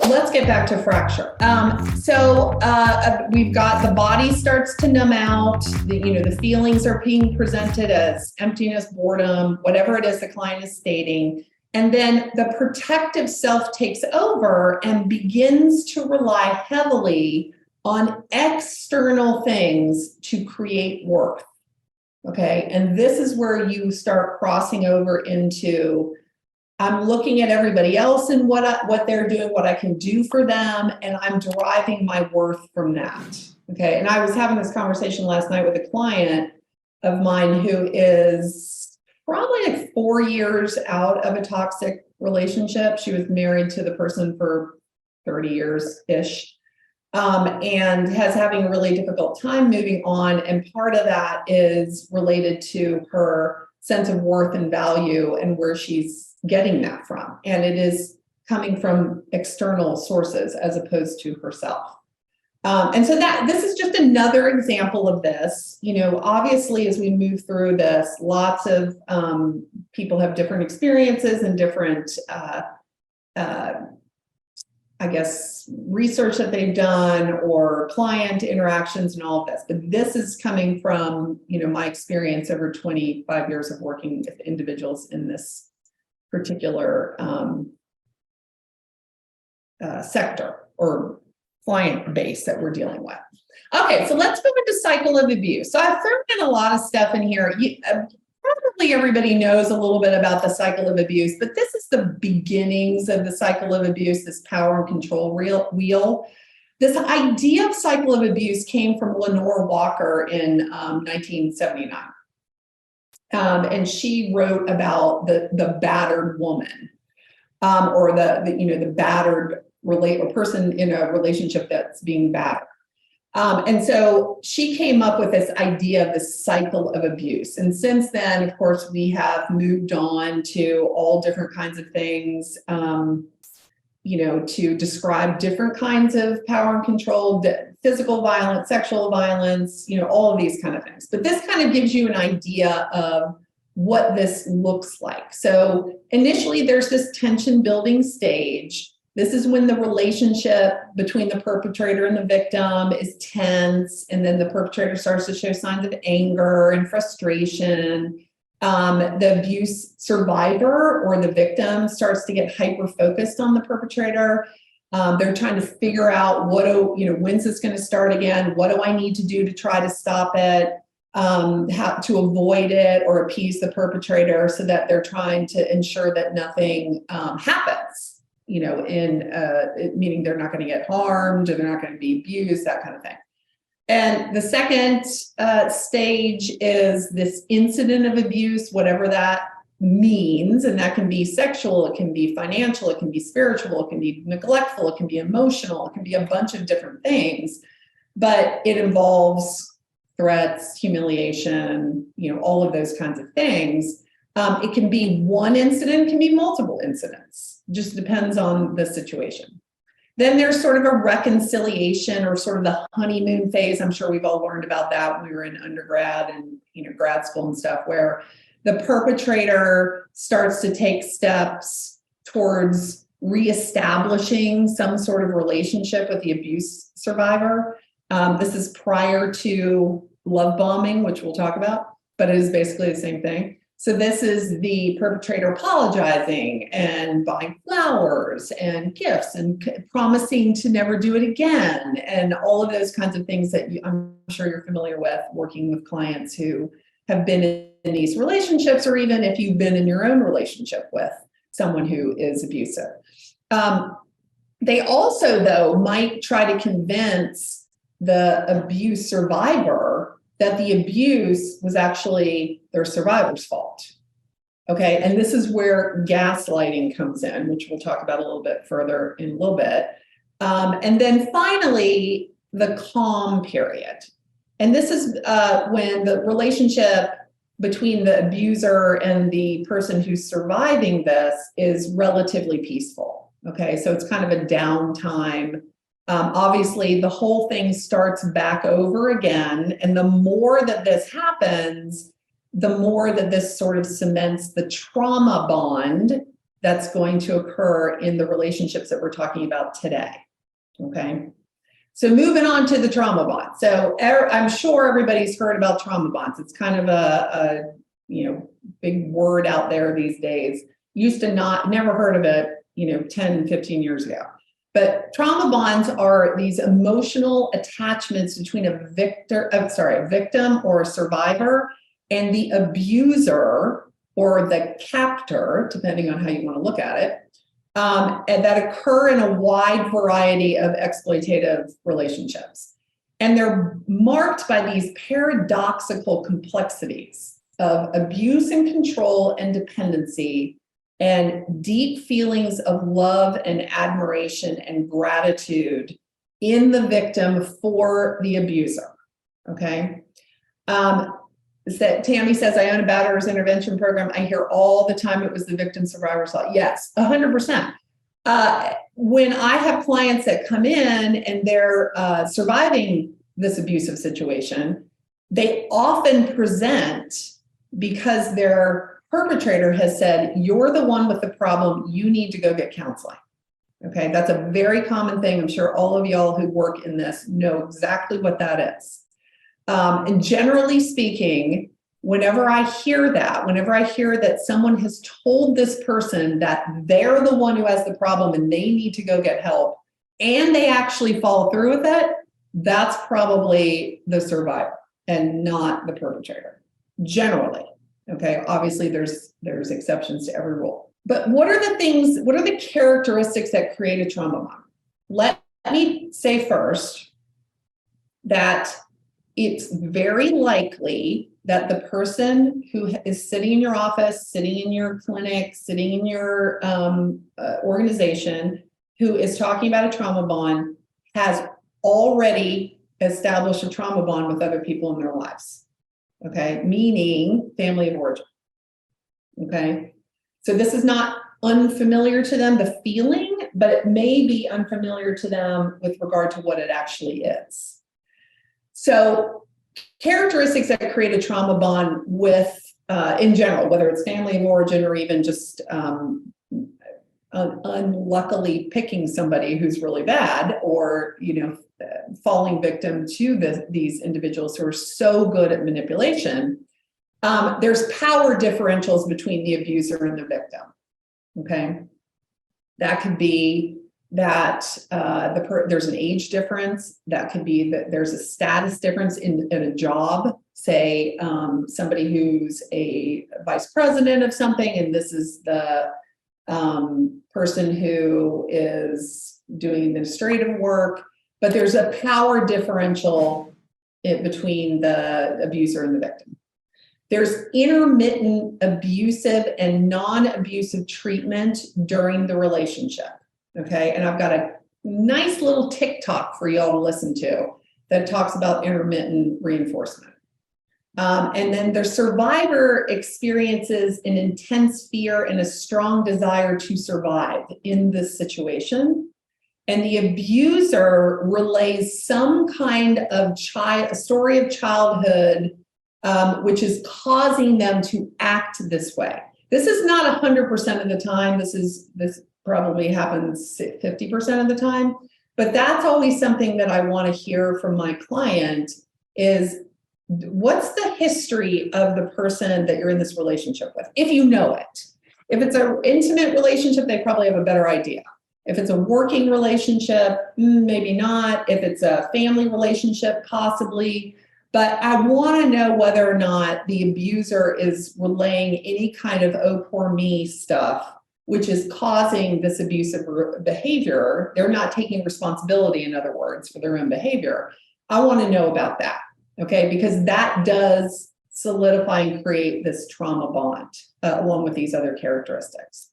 let's get back to fracture. We've got the body starts to numb out. The feelings are being presented as emptiness, boredom, whatever it is the client is stating. And then the protective self takes over and begins to rely heavily on external things to create worth. Okay. And this is where you start crossing over into, I'm looking at everybody else and what they're doing, what I can do for them, and I'm deriving my worth from that. Okay. And I was having this conversation last night with a client of mine who is probably like 4 years out of a toxic relationship. She was married to the person for 30 years-ish. And has having a really difficult time moving on. And part of that is related to her sense of worth and value and where she's getting that from. And it is coming from external sources as opposed to herself. And so this is just another example of this. Obviously, as we move through this, lots of people have different experiences and different research that they've done or client interactions and all of this. But this is coming from, my experience over 25 years of working with individuals in this particular sector or client base that we're dealing with. Okay, so let's move into cycle of abuse. So I've thrown in a lot of stuff in here. Probably everybody knows a little bit about the cycle of abuse, but this is the beginnings of the cycle of abuse, this power and control wheel. This idea of cycle of abuse came from Lenore Walker in 1979. And she wrote about the battered woman, or the battered person in a relationship that's being battered. And so she came up with this idea of this cycle of abuse. And since then, of course, we have moved on to all different kinds of things, to describe different kinds of power and control, physical violence, sexual violence, all of these kind of things. But this kind of gives you an idea of what this looks like. So initially, there's this tension building stage. This is when the relationship between the perpetrator and the victim is tense, and then the perpetrator starts to show signs of anger and frustration. The abuse survivor or the victim starts to get hyper-focused on the perpetrator. They're trying to figure out when's this going to start again? What do I need to do to try to stop it? How to avoid it or appease the perpetrator, so that they're trying to ensure that nothing happens. Meaning they're not going to get harmed or they're not going to be abused, that kind of thing. And the second stage is this incident of abuse, whatever that means. And that can be sexual, it can be financial, it can be spiritual, it can be neglectful, it can be emotional, it can be a bunch of different things. But it involves threats, humiliation, all of those kinds of things. It can be one incident, it can be multiple incidents. Just depends on the situation. Then there's sort of a reconciliation or sort of the honeymoon phase. I'm sure we've all learned about that when we were in undergrad and grad school and stuff, where the perpetrator starts to take steps towards reestablishing some sort of relationship with the abuse survivor. This is prior to love bombing, which we'll talk about, but it is basically the same thing. So this is the perpetrator apologizing and buying flowers and gifts and promising to never do it again, and all of those kinds of things that I'm sure you're familiar with working with clients who have been in these relationships, or even if you've been in your own relationship with someone who is abusive. They also, though, might try to convince the abuse survivor that the abuse was actually their survivor's fault. Okay, and this is where gaslighting comes in, which we'll talk about a little bit further in a little bit. And then finally, the calm period. And this is when the relationship between the abuser and the person who's surviving this is relatively peaceful. Okay, so it's kind of a downtime. Obviously, the whole thing starts back over again. And the more that this happens, the more that this sort of cements the trauma bond that's going to occur in the relationships that we're talking about today. Okay. So moving on to the trauma bond. So I'm sure everybody's heard about trauma bonds. It's kind of a big word out there these days. Used to never heard of it, 10, 15 years ago. But trauma bonds are these emotional attachments between a victim or a survivor and the abuser or the captor, depending on how you want to look at it, and that occur in a wide variety of exploitative relationships. And they're marked by these paradoxical complexities of abuse and control and dependency and deep feelings of love and admiration and gratitude in the victim for the abuser, okay? Tammy says, I own a batterers intervention program. I hear all the time it was the victim survivor's law. Yes, 100%. When I have clients that come in and they're surviving this abusive situation, they often present because their perpetrator has said, you're the one with the problem, you need to go get counseling. Okay, that's a very common thing. I'm sure all of y'all who work in this know exactly what that is. And generally speaking, whenever I hear that someone has told this person that they're the one who has the problem and they need to go get help, and they actually follow through with it, that's probably the survivor and not the perpetrator, generally. Okay, obviously there's exceptions to every rule. But what are the characteristics that create a trauma bond? Let me say first that it's very likely that the person who is sitting in your office, sitting in your clinic, sitting in your organization, who is talking about a trauma bond has already established a trauma bond with other people in their lives. Okay, meaning family of origin. Okay, so this is not unfamiliar to them, the feeling, but it may be unfamiliar to them with regard to what it actually is. So characteristics that create a trauma bond with, in general, whether it's family of origin or even just unluckily picking somebody who's really bad, or falling victim to these individuals who are so good at manipulation, there's power differentials between the abuser and the victim. Okay, that could be that there's an age difference. That could be that there's a status difference in a job. Say somebody who's a vice president of something, and this is the person who is doing administrative work, but there's a power differential between the abuser and the victim. There's intermittent abusive and non-abusive treatment during the relationship. Okay, and I've got a nice little TikTok for y'all to listen to that talks about intermittent reinforcement. And then the survivor experiences an intense fear and a strong desire to survive in this situation. And the abuser relays some kind of a story of childhood, which is causing them to act this way. This is not 100% of the time. This probably happens 50% of the time, but that's always something that I want to hear from my client is, what's the history of the person that you're in this relationship with, if you know it. If it's an intimate relationship, they probably have a better idea. If it's a working relationship, maybe not. If it's a family relationship, possibly. But I want to know whether or not the abuser is relaying any kind of "oh, poor me" stuff, which is causing this abusive behavior. They're not taking responsibility, in other words, for their own behavior. I want to know about that, okay? Because that does solidify and create this trauma bond along with these other characteristics.